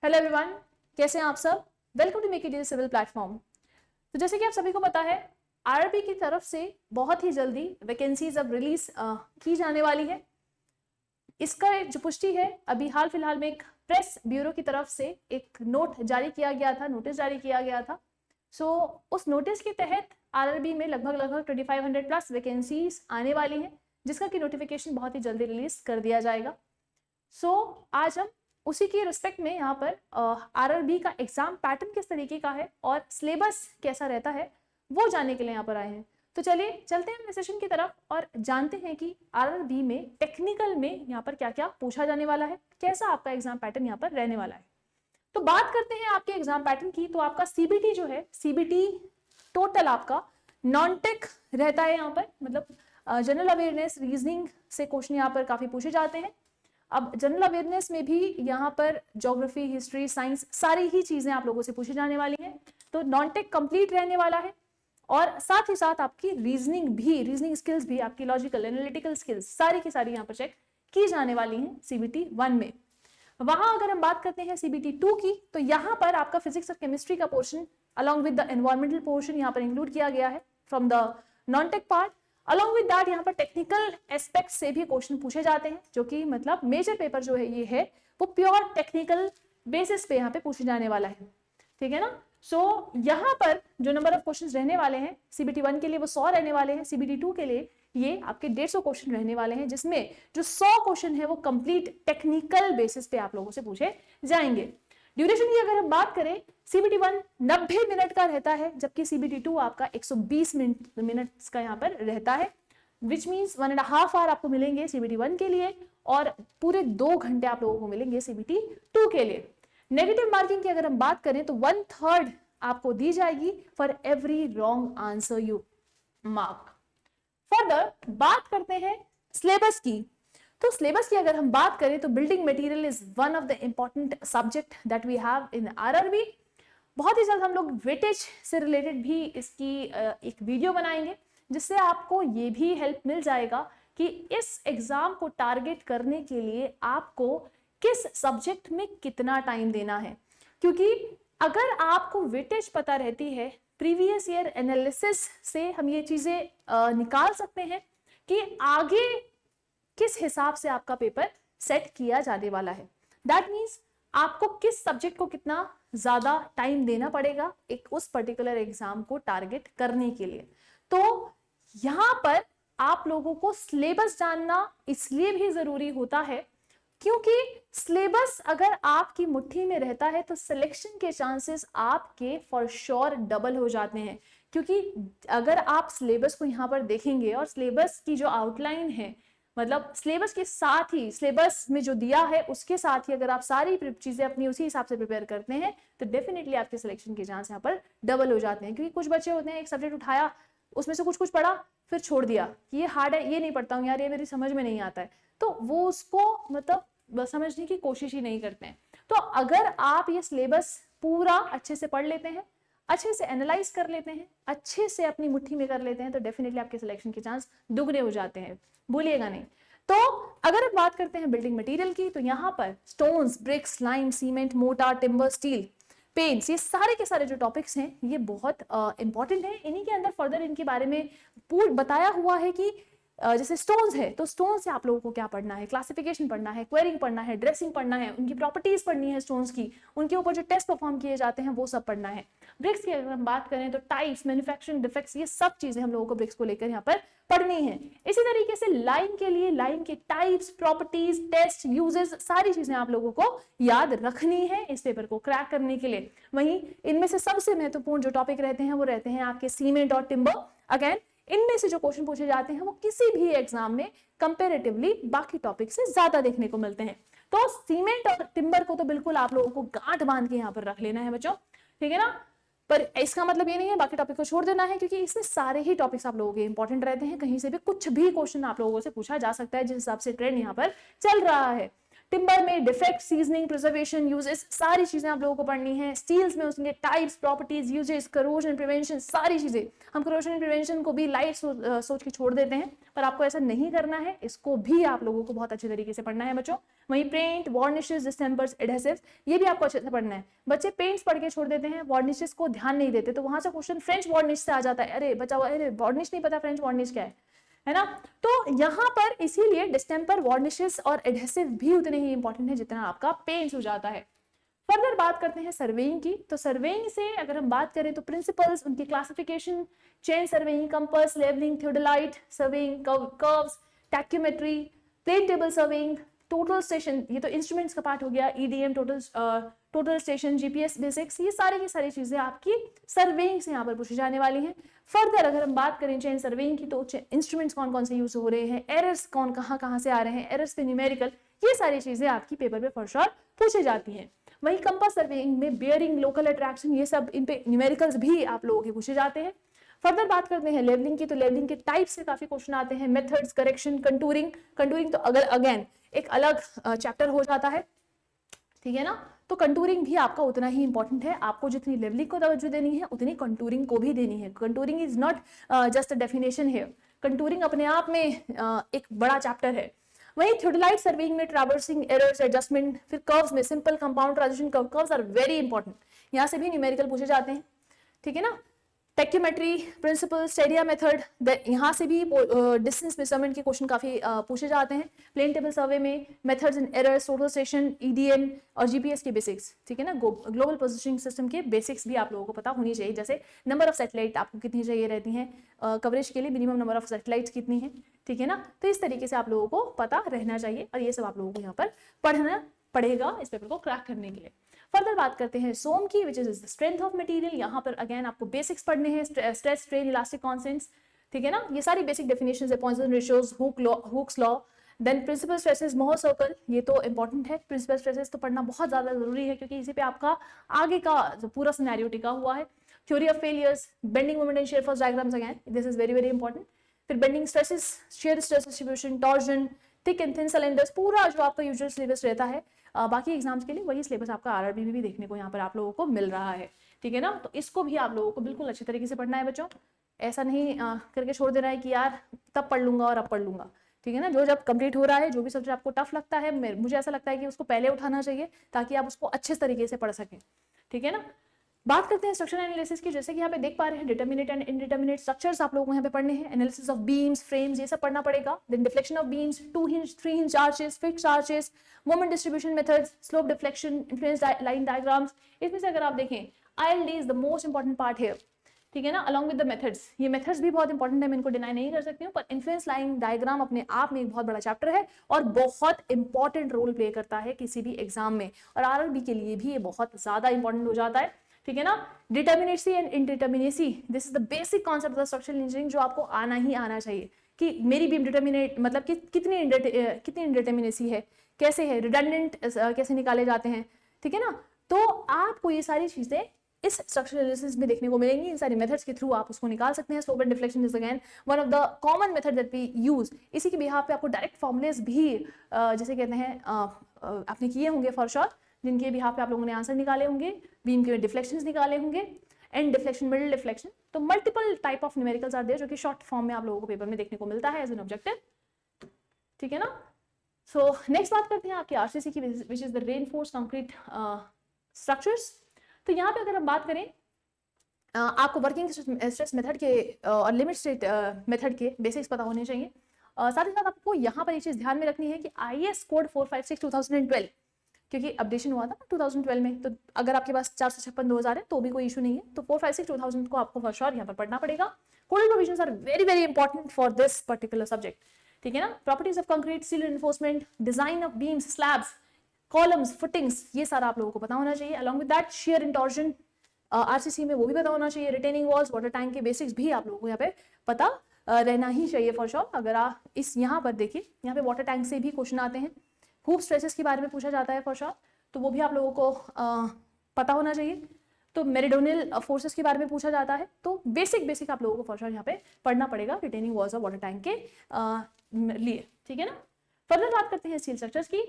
Hello everyone, कैसे हैं आप सब। Welcome to make it civil platform. तो जैसे कि आप सभी को पता है, आरआरबी की तरफ से बहुत ही जल्दी वैकेंसीज अब रिलीज की जाने वाली है। इसका जो पुष्टि है, अभी हाल फिलहाल में एक प्रेस ब्यूरो की तरफ से एक नोटिस जारी किया गया था। उस नोटिस के तहत आरआरबी में लगभग 2500 प्लस वैकेंसीज आने वाली हैं, जिसका की नोटिफिकेशन बहुत ही जल्दी रिलीज कर दिया जाएगा। आज हम उसी की रिस्पेक्ट में यहाँ पर आरआरबी का एग्जाम पैटर्न किस तरीके का है और सिलेबस कैसा रहता है वो जानने के लिए यहाँ पर आए हैं। तो चलिए चलते हैं सेशन की तरफ और जानते हैं कि आरआरबी में टेक्निकल में यहाँ पर क्या क्या पूछा जाने वाला है, कैसा आपका एग्जाम पैटर्न यहाँ पर रहने वाला है। तो बात करते हैं आपके एग्जाम पैटर्न की। तो आपका सीबीटी जो है, सीबीटी टोटल आपका नॉन टेक रहता है। यहाँ पर मतलब जनरल अवेयरनेस, रीजनिंग से क्वेश्चन यहाँ पर काफी पूछे जाते हैं। अब जनरल अवेयरनेस में भी यहाँ पर ज्योग्राफी, हिस्ट्री, साइंस सारी ही चीजें आप लोगों से पूछी जाने वाली हैं। तो नॉन टेक कंप्लीट रहने वाला है और साथ ही साथ आपकी रीजनिंग स्किल्स भी, आपकी लॉजिकल एनालिटिकल स्किल्स सारी की सारी यहाँ पर चेक की जाने वाली हैं सीबीटी 1 में। वहां अगर हम बात करते हैं सीबीटी 2 की, तो यहाँ पर आपका फिजिक्स और केमिस्ट्री का portion along with the environmental portion यहाँ पर इंक्लूड किया गया है from the non tech part. Along with that यहाँ पर टेक्निकल एस्पेक्ट से भी क्वेश्चन पूछे जाते हैं, जो कि मतलब मेजर पेपर जो है ये है वो प्योर टेक्निकल बेसिस पे यहाँ पे पूछे जाने वाला है, ठीक है ना। यहाँ पर जो नंबर ऑफ क्वेश्चंस रहने वाले हैं सीबीटी 1 के लिए वो 100 रहने वाले हैं, सीबीटी 2 के लिए ये आपके 150 क्वेश्चन रहने वाले हैं, जिसमें जो 100 क्वेश्चन है वो कंप्लीट टेक्निकल बेसिस पे आप लोगों से पूछे जाएंगे। ड्यूरेशन की अगर हम बात करें, सीबीटी 1 90 मिनट का रहता है, जबकि सीबीटी 2 आपका 120 मिनट का यहाँ पर रहता है, विच मीन्स 1.5 आवर आपको मिलेंगे सीबीटी 1 के लिए और पूरे 2 घंटे आप लोगों को मिलेंगे सीबीटी 2 के लिए। नेगेटिव मार्किंग की अगर हम बात करें तो 1/3 आपको दी जाएगी for every wrong answer you mark. Further बात करते हैं सिलेबस की। तो सिलेबस की अगर हम बात करें तो building material is one of the important subject that we have in RRB. बहुत ही जल्द हम लोग वेटेज से रिलेटेड भी इसकी एक वीडियो बनाएंगे, जिससे आपको ये भी हेल्प मिल जाएगा कि इस एग्जाम को टारगेट करने के लिए आपको किस सब्जेक्ट में कितना टाइम देना है। क्योंकि अगर आपको वेटेज पता रहती है, प्रीवियस ईयर एनालिसिस से हम ये चीजें निकाल सकते हैं कि आगे किस हिसाब से आपका पेपर सेट किया जाने वाला है। दैट मीन्स आपको किस सब्जेक्ट को कितना ज्यादा टाइम देना पड़ेगा एक उस पर्टिकुलर एग्जाम को टारगेट करने के लिए। तो यहां पर आप लोगों को सिलेबस जानना इसलिए भी जरूरी होता है, क्योंकि सिलेबस अगर आपकी मुट्ठी में रहता है तो सिलेक्शन के चांसेस आपके फॉर श्योर डबल हो जाते हैं। क्योंकि अगर आप सिलेबस को यहाँ पर देखेंगे और सिलेबस की जो आउटलाइन है, मतलब सिलेबस के साथ ही, सिलेबस में जो दिया है उसके साथ ही अगर आप सारी चीजें अपनी उसी हिसाब से प्रिपेयर करते हैं तो डेफिनेटली आपके सिलेक्शन के चांस यहाँ पर डबल हो जाते हैं। क्योंकि कुछ बच्चे होते हैं, एक सब्जेक्ट उठाया, उसमें से कुछ पढ़ा, फिर छोड़ दिया कि ये हार्ड है, ये नहीं पढ़ता हूँ यार, ये मेरी समझ में नहीं आता है, तो वो उसको मतलब समझने की कोशिश ही नहीं करते हैं। तो अगर आप ये सिलेबस पूरा अच्छे से पढ़ लेते हैं, अच्छे से एनालाइज कर लेते हैं, अच्छे से अपनी मुट्ठी में कर लेते हैं, तो डेफिनेटली आपके सिलेक्शन के चांस दुगने हो जाते हैं, भूलिएगा नहीं। तो अगर हम बात करते हैं बिल्डिंग मटेरियल की, तो यहाँ पर stones, bricks, lime, cement, mortar, timber, steel, paints, ये सारे के सारे जो टॉपिक्स हैं ये बहुत इंपॉर्टेंट है। इन्हीं के अंदर फर्दर इनके बारे में पूर्ण बताया हुआ है कि जैसे स्टोन्स है तो स्टोन्स से आप लोगों को क्या पढ़ना है, क्लासिफिकेशन पढ़ना है, क्वेरिंग पढ़ना है, ड्रेसिंग पढ़ना है, उनकी प्रॉपर्टीज पढ़नी है स्टोन्स की, उनके ऊपर जो टेस्ट परफॉर्म किए जाते हैं वो सब पढ़ना है। ब्रिक्स की अगर हम बात करें तो टाइप्स, मैन्युफैक्चरिंग डिफेक्ट्स, ये सब चीजें हम लोगों को ब्रिक्स को लेकर यहाँ पर पढ़नी है। इसी तरीके से लाइन के लिए लाइन के टाइप्स, प्रॉपर्टीज, टेस्ट, यूजेस, सारी चीजें आप लोगों को याद रखनी है इस पेपर को क्रैक करने के लिए। वहीं इनमें से सबसे महत्वपूर्ण जो टॉपिक रहते हैं वो रहते हैं आपके सीमेंट और टिम्बर। अगेन इनमें से जो क्वेश्चन पूछे जाते हैं वो किसी भी एग्जाम में कंपैरेटिवली बाकी टॉपिक से ज्यादा देखने को मिलते हैं। तो सीमेंट और टिम्बर को तो बिल्कुल आप लोगों को गांठ बांध के यहाँ पर रख लेना है बच्चों, ठीक है ना। पर इसका मतलब ये नहीं है बाकी टॉपिक को छोड़ देना है, क्योंकि इसमें सारे ही टॉपिक्स आप लोगों के इंपॉर्टेंट रहते हैं। कहीं से भी कुछ भी क्वेश्चन आप लोगों से पूछा जा सकता है जिस हिसाब से ट्रेंड यहाँ पर चल रहा है, टिम्बर में डिफेक्ट, सीजनिंग, प्रिजर्वेशन, यूजेस, सारी चीजें आप लोगों को पढ़नी है। स्टील्स में उसके types, properties, uses, corrosion prevention, सारी चीजें। हम करोजन प्रिवेंशन को भी लाइट सोच के छोड़ देते हैं, पर आपको ऐसा नहीं करना है, इसको भी आप लोगों को बहुत अच्छे तरीके से पढ़ना है बच्चों। वहीं पेंट, वार्निशेस, डिस्टेम्पर्स, एडहेसिव्स, ये भी आपको अच्छे से पढ़ना है। बच्चे पेंट्स पढ़ के छोड़ देते हैं, वार्निशेस को ध्यान नहीं देते, तो वहां से क्वेश्चन फ्रेंच वार्निश से आ जाता है, अरे बचा हुआ, अरे वार्निश नहीं पता फ्रेंच वार्निश क्या है ना। तो यहाँ पर इसीलिए डिस्टेम्पर, वार्निशेस और एडहेसिव भी उतने ही इंपॉर्टेंट है जितना आपका पेंट्स हो जाता है। फर्दर बात करते हैं सर्वेइंग की। तो सर्वेइंग से अगर हम बात करें तो प्रिंसिपल्स, उनकी classification, chain surveying, compass, levelling, theodolite surveying, curves, tacheometry, plane table surveying, total station, ये तो इंस्ट्रूमेंट्स का पार्ट हो गया, EDM, total station, GPS basics, ये सारी की सारी चीजें आपकी सर्वेइंग से यहाँ पर पूछी जाने वाली हैं। फर्दर अगर हम बात करें चेन सर्वेइंग की, तो इंस्ट्रूमेंट्स कौन कौन से यूज हो रहे हैं, एरर्स कौन कहाँ से आ रहे हैं, एरर्स पे न्यूमेरिकल, ये सारी चीजें आपकी पेपर पे फॉर श्योर पूछी जाती हैं। वही कंपास सर्वेइंग में बियरिंग, लोकल अट्रैक्शन, ये सब इन पे न्यूमेरिकल्स भी आप लोगों के पूछे जाते हैं। फर्दर बात करते हैं लेवलिंग की, तो लेवलिंग के टाइप से काफी क्वेश्चन आते हैं, मेथड्स, करेक्शन, कंटूरिंग। कंटूरिंग तो अगर अगेन एक अलग चैप्टर हो जाता है, ठीक है ना। तो कंटूरिंग भी आपका उतना ही इंपॉर्टेंट है, आपको जितनी लेवलिंग को तवज्जो देनी है उतनी कंटूरिंग को भी देनी है। Contouring is not just a definition है, कंटूरिंग अपने आप में एक बड़ा चैप्टर है। वहीं थियोडोलाइट सर्वेइंग में ट्रैवर्सिंग, एरर्स, एडजस्टमेंट, फिर कर्व्स में simple, compound, transition curve, curves are very important, यहाँ से भी न्यूमेरिकल पूछे जाते हैं, ठीक है ना। टेक्योमेट्री, प्रिंसिपल, स्टेडिया मेथड, यहाँ से भी डिस्टेंस मेजरमेंट के क्वेश्चन काफी पूछे जाते हैं। प्लेन टेबल सर्वे में methods and errors, total station, EDM और जीपीएस के बेसिक्स, ठीक है ना। ग्लोबल पोजिशनिंग सिस्टम के बेसिक्स भी आप लोगों को पता होनी चाहिए, जैसे नंबर ऑफ सैटेलाइट आपको कितनी चाहिए रहती हैं कवरेज के लिए, मिनिमम नंबर ऑफ सैटेलाइट्स कितनी है, ठीक है ना। तो इस तरीके से आप लोगों को पता रहना चाहिए और ये सब आप लोगों को यहाँ पर पढ़ना पड़ेगा इस पेपर को क्रैक करने के लिए। फर्दर बात करते हैं सोम की, which is the strength of material. यहाँ पर अगेन आपको बेसिक्स पढ़ने हैं, स्ट्रेस, स्ट्रेन, इलास्टिक कांस्टेंट्स, ठीक है ना। ये सारी बेसिक डेफिनेशंस है, Poisson ratios, Hooke's law, then principal stresses, Mohr circle, ये तो इंपॉर्टेंट है। प्रिंसिपल स्ट्रेसेस तो पढ़ना बहुत ज्यादा जरूरी है क्योंकि इसी पे आपका आगे का जो पूरा सिनेरियो टिका हुआ है। Theory of failures, bending moment and shear force diagrams, again this is very very important. फिर bending stresses, shear stress distribution, torsion, thick and thin cylinders, पूरा जो आपका यूजुअल सिलेबस रहता है बाकी एग्जाम्स के लिए, वही सिलेबस आपका आरआरबी में भी देखने को यहाँ पर आप लोगों को मिल रहा है, ठीक है ना। तो इसको भी आप लोगों को बिल्कुल अच्छे तरीके से पढ़ना है बच्चों, ऐसा नहीं करके छोड़ देना है कि यार तब पढ़ लूंगा और अब पढ़ लूंगा, ठीक है ना। जो जब कंप्लीट हो रहा है, जो भी सब्जेक्ट आपको टफ लगता है, मुझे ऐसा लगता है कि उसको पहले उठाना चाहिए ताकि आप उसको अच्छे तरीके से पढ़ सकें, ठीक है ना। बात करते हैं स्ट्रक्चर एनालिसिस की, जैसे कि यहाँ पे देख पा रहे हैं डिटर्मिनेट एंड इनडिटर्मिनेट स्ट्रक्चर्स आप लोगों को यहाँ पे पढ़ने हैं। एनालिसिस ऑफ बीम्स, फ्रेम्स, ये सब पढ़ना पड़ेगा। Then deflection of beams, 2 hinge 3 hinge arches, fixed arches, moment distribution methods, slope deflection, influence line diagrams. इसमें से अगर आप देखें ILD is the most important part है, ठीक है ना, अलॉन्ग विद द मेथड्स। ये मेथड्स भी बहुत इंपॉर्टेंट है, मैं इनको डिनाई नहीं कर सकती हूँ, पर इन्फ्लुएंस लाइन डायग्राम अपने आप में एक बहुत बड़ा चैप्टर है और बहुत इंपॉर्टेंट रोल प्ले करता है किसी भी एग्जाम में, और आरआरबी के लिए भी ये बहुत ज्यादा इंपॉर्टेंट हो जाता है, ठीक है ना। Determinacy and indeterminacy, this is the basic concept of structural engineering, जो आपको आना ही आना चाहिए कि मेरी बीम डिटर्मिनेट मतलब कि कितनी इनडिटर्मिनेसी है, कैसे है, रिडंडेंट कैसे निकाले जाते हैं, ठीक है ना। तो आपको ये सारी चीजें इस स्ट्रक्चरल एनालिसिस में देखने को मिलेंगी, इन सारी मेथड्स के थ्रू आप उसको निकाल सकते हैं। Slope and deflection is again one of the common method that we use. इसी के बिहाफ पे आपको डायरेक्ट फॉर्मुलेस भी जैसे कहते हैं आपने किए होंगे फॉर श्योर, जिनके बिहाफ पे आप लोगों ने आंसर निकाले होंगे, बीम के डिफ्लेक्शंस निकाले होंगे, एंड डिफ्लेक्शन, मिडल डिफ्लेक्शन। तो multiple type of numericals are there जो कि शॉर्ट फॉर्म में आप लोगों को पेपर में देखने को मिलता है एज एन ऑब्जेक्टिव, ठीक है ना। सो नेक्स्ट बात करते हैं आपके आरसीसी की, which is the reinforce concrete structures. तो यहाँ पे अगर हम बात करें आपको वर्किंग स्ट्रेस मेथड के और लिमिट स्टेट मेथड के बेसिक्स पता होने चाहिए। साथ ही साथ आपको यहाँ पर एक चीज ध्यान में रखनी है कि IAS कोड 456 2012, क्योंकि अपडेशन हुआ था 2012 में, तो अगर आपके पास 456/2000 है तो भी कोई इशू नहीं है, तो 456 2000 को आपको फॉर श्योर यहाँ पर पढ़ना पड़ेगा। Codal provisions are very very important for this particular subject, ठीक है ना। Properties of concrete, steel reinforcement, design of beams, slabs, columns, footings, ये सारा आप लोगों को पता होना चाहिए। Along with that shear and torsion RCC में वो भी पता होना चाहिए। रिटेनिंग वॉल्स, वाटर टैंक के बेसिक्स भी आप लोगों को यहाँ पे पता रहना ही चाहिए फॉर श्योर। अगर आप इस यहाँ पर देखिए, यहाँ पे वाटर टैंक से भी क्वेश्चन आते हैं, खूब स्ट्रेसेस के बारे में पूछा जाता है फॉर श्योर, तो वो भी आप लोगों को पता होना चाहिए। तो मेरिडोनियल फोर्सेस के बारे में पूछा जाता है, तो बेसिक आप लोगों को फॉर श्योर यहाँ पे पढ़ना पड़ेगा रिटेनिंग वॉल्स और वाटर टैंक के लिए, ठीक है ना। फर्दर बात करते हैं स्टील स्ट्रक्चर्स की।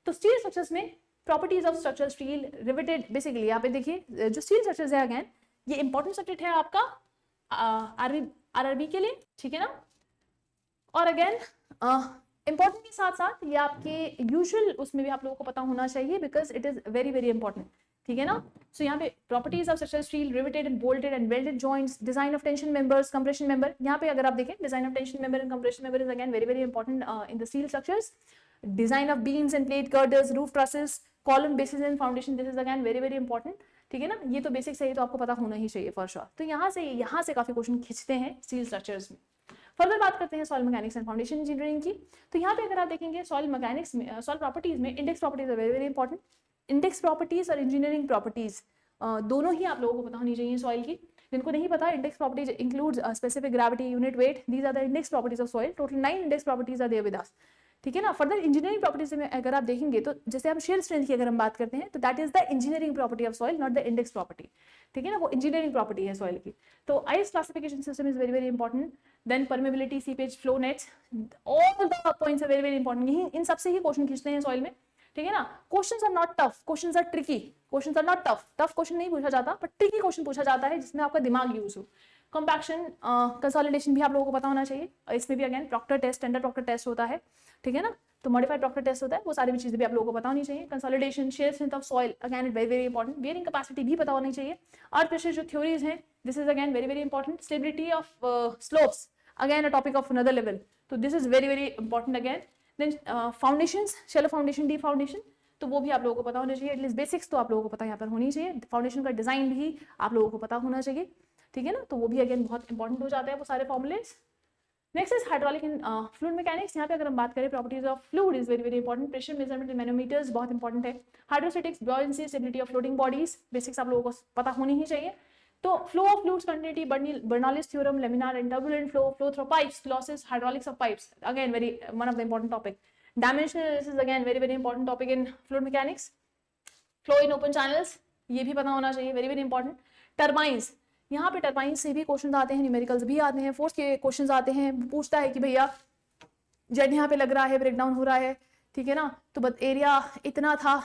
तो स्टील स्ट्रक्चर्स में properties of structure, steel riveted, basically यहाँ पे देखिए जो स्टील स्ट्रक्चर्स है अगेन ये इंपॉर्टेंट सब्जेक्ट है आपका आरआरबी के लिए, ठीक है ना। और अगेन इंपॉर्टेंट के साथ साथ ये आपके यूजुअल उसमें भी आप लोगों को पता होना चाहिए, because it is very very important, ठीक है ना। सो यहाँ पे properties of structure steel, riveted and bolted and welded joints, design of tension members, compression member. यहाँ पे अगर आप देखें design of tension member and compression member is again very very important in the steel structures. Design of beams end plate girders, roof trusses, column, basis and foundation, this is again very very important, ठीक है ना। ये तो basics है, ये तो आपको पता होना ही चाहिए फॉर श्योर। तो यहाँ से काफी क्वेश्चन खींचते हैं स्टील स्ट्रक्चर्स में। फर्दर बात करते हैं soil mechanics and foundation engineering की। तो यहाँ पे अगर आप देखेंगे सॉइल मैकेनिक्स में, सॉइल प्रॉपर्टीज में index properties are very very important. Index properties और इंजीनियरिंग प्रॉपर्टीज दोनों ही आप लोगों को पता होनी चाहिए सॉइल की। जिनको नहीं पता, index properties includes specific gravity, unit weight, these are the index properties of soil. Total 9 index properties are there with us, ठीक है ना। फर्दर इंजीनियरिंग प्रॉपर्टीज में अगर आप देखेंगे तो जैसे हम शेयर स्ट्रेंथ की अगर हम बात करते हैं तो that is the engineering property of soil, not the index property, ठीक है ना। वो इंजीनियरिंग प्रॉपर्टी है सॉइल की। तो IS classification system is very very important. Then permeability, seepage, flow nets, all the points are very very important. यही इन सबसे ही क्वेश्चन खींचते हैं सॉइल में, ठीक है ना। Questions are not tough, questions are tricky, questions are not tough. Tough question नहीं पूछा जाता, बट ट्रिकी क्वेश्चन पूछा जाता है जिसमें आपका दिमाग यूज हो। कंपैक्शन, कंसोलिडेशन भी आप लोगों को पता होना चाहिए। इसमें भी again Proctor test, standard Proctor test होता है, ठीक है ना। तो मॉडिफाइड प्रॉक्टर टेस्ट होता है, वो सारी भी चीजें भी आप लोगों को पता होनी चाहिए। Consolidation, shear strength of soil, again it very very important. Bearing capacity भी पता होनी चाहिए। अर्थ प्रेशर जो थ्योरीज हैं, this is again very very important. Stability of slopes, again a topic of another level, तो this is very very important again. Then foundations, shallow foundation, deep foundation, तो वो भी आप लोगों को पता होना चाहिए। एटलीस्ट बेसिक्स तो आप लोगों को पता यहाँ पर होनी चाहिए। फाउंडेशन का डिजाइन भी आप लोगों को पता होना चाहिए, ठीक है ना। तो वो भी अगेन बहुत इंपॉर्टेंट हो जाता है वो सारे formulae. Next is hydraulic and fluid mechanics. यहाँ पे अगर हम बात करें properties of fluid is very very important. Pressure measurement in manometers बहुत इंपॉर्टेंट है। Hydrostatics, buoyancy, stability of floating bodies, basics आप लोगों को पता होनी ही चाहिए। तो flow of fluids, continuity, Bernoulli's theorem, laminar and turbulent flow, flow through pipes, losses, hydraulics of pipes, again very one of the important topic. Dimensional analysis, again very very important topic in fluid mechanics. Flow in open channels, ये भी पता होना चाहिए, very very important. Turbines, यहाँ पे turbine से भी question आते हैं, न्यूमेरिकल्स भी आते हैं, फोर्स के क्वेश्चन आते हैं। पूछता है कि भैया जेट यहाँ पे लग रहा है, ब्रेकडाउन हो रहा है, ठीक है ना। तो बस एरिया इतना था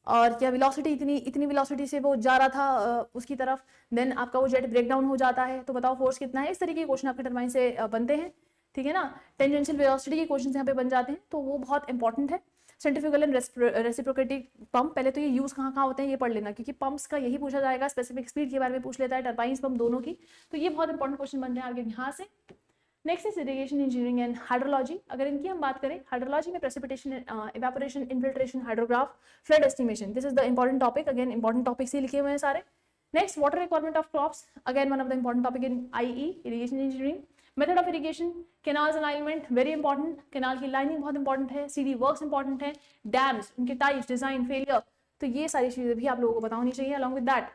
और क्या वेलोसिटी इतनी वेलोसिटी से वो जा रहा था उसकी तरफ, देन आपका वो जेट ब्रेकडाउन हो जाता है, तो बताओ फोर्स कितना है। इस तरीके के क्वेश्चन आपके टर्बाइन से बनते हैं, ठीक है ना। टेंजेंशियल वेलोसिटी के क्वेश्चन यहाँ पे बन जाते हैं, तो वो बहुत इंपॉर्टेंट है। सेंट्रीफ्यूगल एंड रेसिप्रोकेटिंग पंप, पहले तो ये यूज कहाँ होते हैं ये पढ़ लेना, क्योंकि पंप्स का यही पूछा जाएगा। स्पेसिफिक स्पीड के बारे में पूछ लेता है, टर्बाइंस पंप दोनों की, तो ये बहुत इंपॉर्टेंट क्वेश्चन बन रहे हैं आगे यहाँ से। Next is irrigation engineering and hydrology. अगर इनकी हम बात करें, हाइड्रोलॉजी में precipitation, evaporation, infiltration, hydrograph, flood estimation, this is the important topic. Again important topics ही लिखे हुए हैं सारे। Next, water requirement of crops, again one of the important topic in IE, irrigation engineering. Method of irrigation, canals alignment, very important. Canal की lining बहुत important है। CD works important है। Dams, उनके टाइप्स, डिजाइन, फेलियर, तो ये सारी चीजें भी आप लोगों को पता होनी चाहिए। अलॉन्ग विद दैट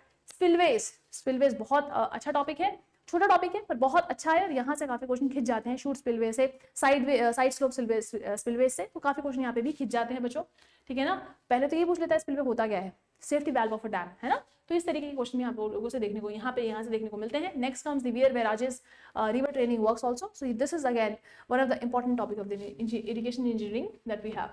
स्पिलवेज बहुत अच्छा टॉपिक है, छोटा टॉपिक है पर बहुत अच्छा है, और यहाँ से काफी क्वेश्चन खिंच जाते हैं। शूट स्पिलवे से, साइड स्लोप स्पिलवेज से, तो काफी क्वेश्चन यहाँ पे भी खिंच जाते हैं बच्चों, ठीक है ना। पहले तो ये पूछ लेता है स्पिलवे होता क्या है, safety valve of a dam, है ना। तो इस तरीके के क्वेश्चन भी आप लोगों से देखने को यहाँ से देखने को मिलते हैं। Next comes the weir barrages, river training works also, so this is again one of the important topic of the irrigation engineering that we have.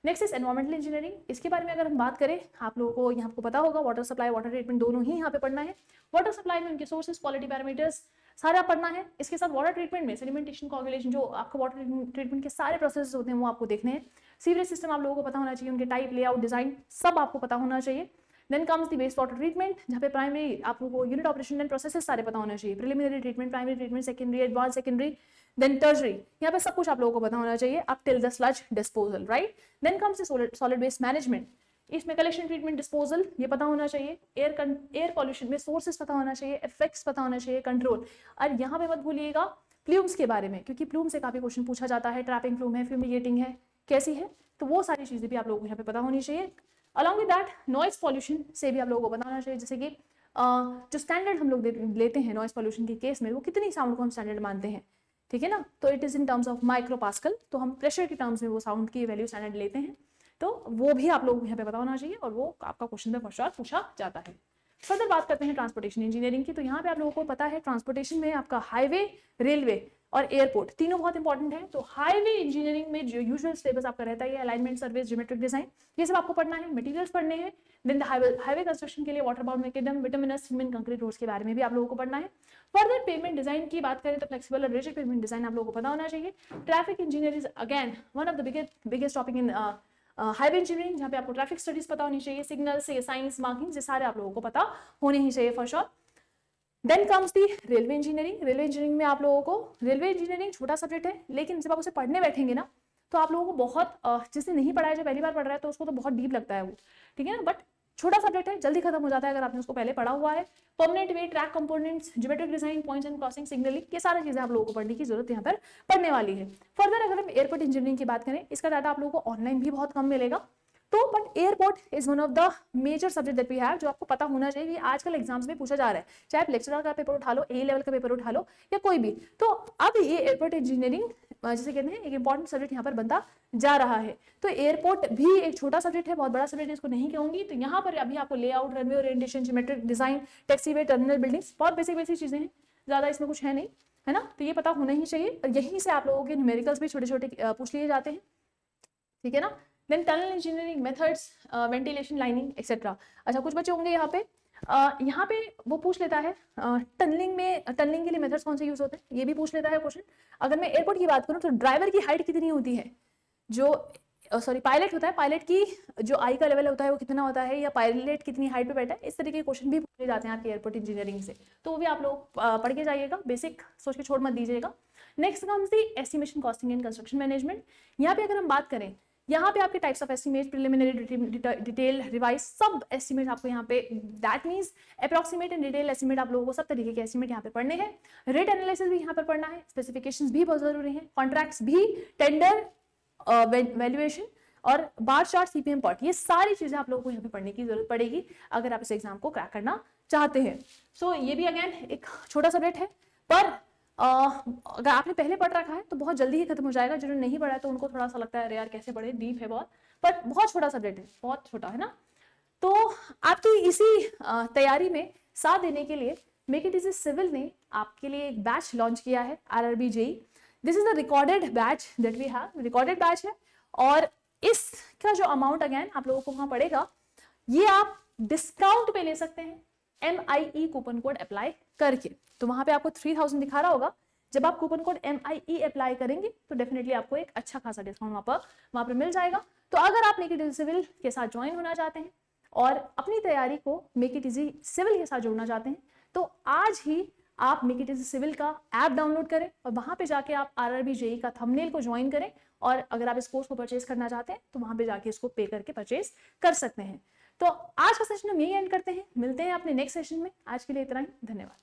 Next is environmental engineering. इसके बारे में अगर हम बात करें, आप लोगों को यहाँ पता होगा, वाटर सप्लाई, वाटर ट्रीटमेंट दोनों ही यहाँ पे पढ़ना है। वाटर सप्लाई में उनके सोर्सेस, क्वालिटी पैरामीटर्स सारा पढ़ना है। इसके साथ वाटर ट्रीटमेंट में सेडिमेंटेशन, कोगुलेशन, जो आपको वाटर ट्रीटमेंट के सारे प्रोसेस होते हैं वो आपको देखने हैं। सीवरेज सिस्टम आप लोगों को पता होना चाहिए, उनके टाइप, लेआउट, डिजाइन सब आपको पता होना चाहिए। Then comes the waste water treatment, जहाँ पे प्राइमरी आप लोगों को यूनिट ऑपरेशन एंड प्रोसेसेस सारे पता होना चाहिए। Preliminary treatment, primary treatment, secondary, advance secondary, then tertiary, यहाँ पे सब कुछ आप लोगों को पता होना चाहिए up till the sludge disposal, right. Then comes the solid waste management, इसमें कलेक्शन, ट्रीटमेंट, डिस्पोजल ये पता होना चाहिए। एयर पॉल्यूशन में सोर्सेस पता होना चाहिए, इफेक्ट्स पता होना चाहिए, कंट्रोल। और यहाँ पे मत भूलिएगा प्लूम्स के बारे में, क्योंकि प्लूम से काफी क्वेश्चन पूछा जाता है। ट्रैपिंग प्लूम है, फ्यूमिगेटिंग है, कैसी है, तो वो सारी चीजें भी आप लोगों को यहाँ पे पता होनी चाहिए। Along with that noise pollution से भी आप लोगों को बताना चाहिए, जैसे कि जो स्टैंडर्ड हम लोग लेते हैं नॉइज पॉल्यूशन के केस में, वो कितनी साउंड को हम स्टैंडर्ड मानते हैं, ठीक है ना। तो it is in terms of micro pascal, तो हम प्रेशर के टर्म्स में वो साउंड की वैल्यू स्टैंडर्ड लेते हैं, तो वो भी आप लोगों को यहाँ पे पता होना चाहिए, और वो आपका क्वेश्चन में पूछा जाता है। फर्दर बात करते हैं ट्रांसपोर्टेशन इंजीनियरिंग की। तो यहाँ पे आप लोगों को पता है ट्रांसपोर्टेशन में आपका हाईवे, रेलवे और एयरपोर्ट, तीनों बहुत इंपॉर्टेंट है। तो हाईवे इंजीनियरिंग में जो यूजुअल सिलेबस आपका रहता है, अलाइनमेंट, सर्विस, ज्योमेट्रिक डिजाइन, ये सब आपको पढ़ना है, मटेरियल्स पढ़ने हैं। देन हाईवे कंस्ट्रक्शन के लिए water bound macadam, bituminous, cement, concrete roads के बारे में भी आप लोगों को पढ़ना है। फर्दर पेमेंट डिजाइन की बात करें तो फ्लेक्सिबल और रिजिड पेमेंट डिजाइन आप लोगों को पता होना चाहिए। Traffic engineering again one of the biggest topic in highway engineering, जहाँ पे आपको ट्रैफिक स्टडीज पता होनी चाहिए, सिग्नल से साइंस, मार्किंग, ये सारे आप लोगों को पता होने ही चाहिए for sure. Then comes the railway engineering. Railway engineering में आप लोगों को, रेलवे इंजीनियरिंग छोटा सब्जेक्ट है, लेकिन जब आप उसे पढ़ने बैठेंगे ना तो आप लोगों को बहुत जिसने नहीं पढ़ा है, जो पहली बार पढ़ रहा है, तो उसको तो बहुत डीप लगता है वो, ठीक है ना, बट छोटा सब्जेक्ट है, जल्दी खत्म हो जाता है अगर आपने उसको पहले पढ़ा हुआ है। Permanent way, track components, geometric design, points and crossing, signalling, ये सारी चीजें आप लोगों को पढ़ने की जरूरत यहाँ पर पढ़ने वाली है। फर्दर अगर हम एयरपोर्ट इंजीनियरिंग की बात करें, इसका डाटा आप लोगों को ऑनलाइन भी बहुत कम मिलेगा। तो but airport is one of the major subject that we have, जो आपको पता होना चाहिए। आजकल एग्जाम्स में पूछा जा रहा है, चाहे आप लेक्चरर का पेपर उठा लो, ए लेवल का पेपर उठा लो, या कोई भी। तो अब ये एयरपोर्ट इंजीनियरिंग जिसे कहते हैं एक इंपॉर्टेंट सब्जेक्ट यहाँ पर बनता जा रहा है। तो एयरपोर्ट भी एक छोटा सब्जेक्ट है, बहुत बड़ा सब्जेक्ट है, इसको नहीं कहूंगी। तो यहाँ पर अभी आपको layout, runway orientation, geometric design, taxiway, terminal buildings, बहुत बेसिक बेसिक चीजें हैं, ज्यादा इसमें कुछ है नहीं, है ना। तो ये पता होना ही चाहिए, और यहीं से आप लोगों के न्यूमेरिकल्स भी छोटे छोटे पूछ लिए जाते हैं, ठीक है ना। Then tunnel engineering, methods, ventilation, lining etcetera. अच्छा, कुछ बच्चे होंगे यहाँ पे वो पूछ लेता है टनलिंग में, टनलिंग के लिए मेथड्स कौन से यूज होते हैं, ये भी पूछ लेता है क्वेश्चन। अगर मैं एयरपोर्ट की बात करूँ तो ड्राइवर की हाइट कितनी होती है, जो सॉरी पायलट होता है, पायलट की जो आई का लेवल होता है वो कितना होता है, या पायलट कितनी हाइट पे बैठा है, इस तरीके के क्वेश्चन भी पूछे जाते हैं आपके एयरपोर्ट इंजीनियरिंग से। तो वो भी आप लोग पढ़ के जाइएगा, बेसिक सोच के छोड़ मत दीजिएगा। Next comes the estimation, costing and construction management. यहाँ पे अगर हम बात करें, यहाँ पे आपके types of estimate, preliminary, detail, revise, सब एस्टिमेट आपको यहाँ पे, that means approximate and detail estimate, आप लोगों को सब तरीके के एस्टिमेट यहाँ पे पढ़ने हैं। रेट एनालिसिस भी यहाँ पर पढ़ना है, स्पेसिफिकेशंस भी बहुत जरूरी है, कॉन्ट्रैक्ट्स भी, टेंडर, वैल्यूएशन और बार चार्ट, सीपीएम पार्ट, ये सारी चीजें आप लोगों को यहाँ पे पढ़ने की जरूरत पड़ेगी अगर आप इस एग्जाम को क्रैक करना चाहते हैं। सो ये भी अगेन एक छोटा सब्जेक्ट है, पर अगर आपने पहले पढ़ रखा है तो बहुत जल्दी ही खत्म हो जाएगा। जिन्होंने नहीं पढ़ा है तो उनको थोड़ा सा लगता है अरे यार कैसे पढ़े, डीप है बहुत, पर बहुत छोटा सब्जेक्ट है, बहुत छोटा है ना। तो आपकी इसी तैयारी में साथ देने के लिए मेक इट इजी सिविल ने आपके लिए एक बैच लॉन्च किया है, RRB JEE। This is the recorded batch that we have, recorded batch है, और इसका जो अमाउंट अगेन आप लोगों को वहां पड़ेगा, ये आप डिस्काउंट पे ले सकते हैं MIE कूपन कोड अप्लाई करके। तो वहां पे आपको 3000 दिखा रहा होगा, जब आप कूपन कोड MIE अप्लाई करेंगे तो डेफिनेटली आपको एक अच्छा खासा डिस्काउंट वहां पर मिल जाएगा। तो अगर आप मेक इट इजी सिविल के साथ ज्वाइन होना चाहते हैं और अपनी तैयारी को मेक इट इजी सिविल के साथ जोड़ना चाहते हैं, तो आज ही आप मेक इट इजी सिविल का ऐप डाउनलोड करें और वहां पे जाके आप RRB JEE का थंबनेल को ज्वाइन करें, और अगर आप इस कोर्स को परचेज करना चाहते हैं तो वहां पे जाके इसको पे करके परचेज कर सकते हैं। तो आज का सेशन हम यही एंड करते हैं, मिलते हैं अपने नेक्स्ट सेशन में। आज के लिए इतना ही, धन्यवाद।